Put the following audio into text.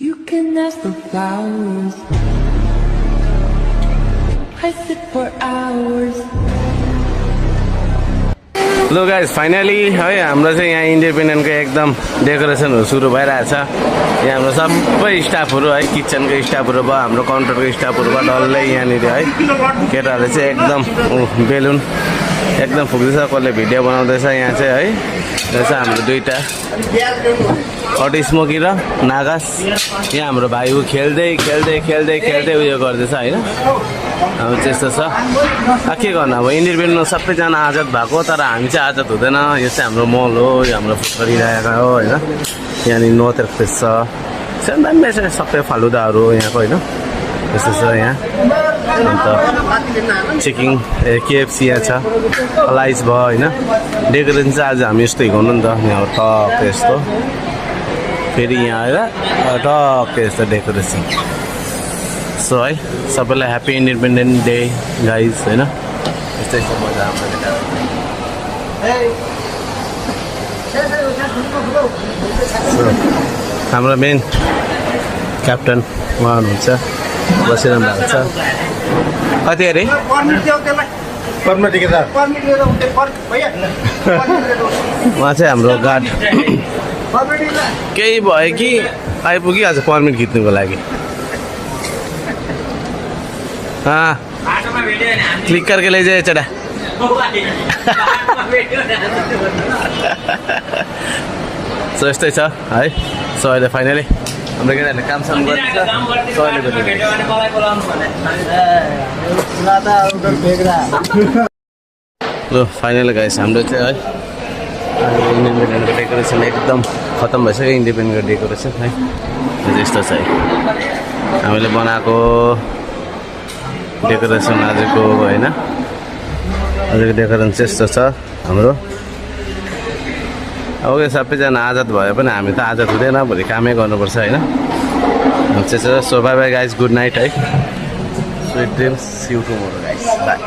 You can ask for flowers. I sit for hours. Low guys finally है हाम्रो चाहिँ यहाँ इन्डिपेन्डेन्टको एकदम डेकोरेसनहरू सुरु भइरहेछ। यहाँ हाम्रो सबै स्टाफहरू है, किचनको स्टाफहरू भयो, हाम्रो काउन्टरको स्टाफहरू भयो, डल्लै यहाँनिर है केटाहरूले चाहिँ एकदम बेलुन एकदम फुक्दैछ, कसले भिडियो बनाउँदैछ यहाँ चाहिँ है। यो चाहिँ हाम्रो दुईवटा हट स्मोकी र नागास। यहाँ हाम्रो भाइ ऊ खेल्दै खेल्दै खेल्दै खेल्दै उयो गर्दैछ होइन। अब त्यस्तो छ, के गर्नु अब इन्डिपेन्डेन्टमा सबैजना आजाद भएको, तर हामी चाहिँ आजाद हुँदैन। यो चाहिँ हाम्रो मल हो, यो हाम्रो फुटबरिरहेको हो होइन। यहाँनिर नोतेर फ्रेस छ, सानो सबै फालुदाहरू यहाँको होइन। त्यस्तो छ यहाँ। अन्त चिकन केएफसी यहाँ छ, लाइस भयो होइन। डेकोरेसन चाहिँ आज हामी यस्तो हिँड्नु नि त, यहाँ टक्क यस्तो, फेरि यहाँ आएर टक्क यस्तो डेकोरेसन। सो है सबैलाई ह्याप्पी इन्डिपेन्डेन्ट डे गाइज होइन। यस्तै यस्तो मजा आउँछ। हाम्रो मेन क्याप्टन उहाँ हुनुहुन्छ, बसिरहनु भएको छ। कति अरे उहाँ चाहिँ हाम्रो गार्ड केही भयो कि आइपुग्यो आज पर्मिट खिच्नुको लागि। हाँ क्लिक करके ले जाए चढ़ा। सो यस्तै छ है। सो अहिले फाइनली हाम्रो केटाहरूले कामसाम गर्दैछ। ल फाइनली गाइस हाम्रो चाहिँ है इन्डिपेन्डेन्टको डेकोरेसन एकदम खतम भइसक्यो। इन्डिपेन्डेन्टको डेकोरेसन है यस्तो छ है हामीले बनाएको डेकोरेसन आजको होइन। आजको डेकोरेसन चाहिँ यस्तो छ हाम्रो। अब सबैजना आजाद भयो पनि हामी त आजाद हुँदैन, भोलि कामै गर्नुपर्छ होइन। त्यस्तो so bye bye guys, good night है, sweet dreams, see you tomorrow guys, by.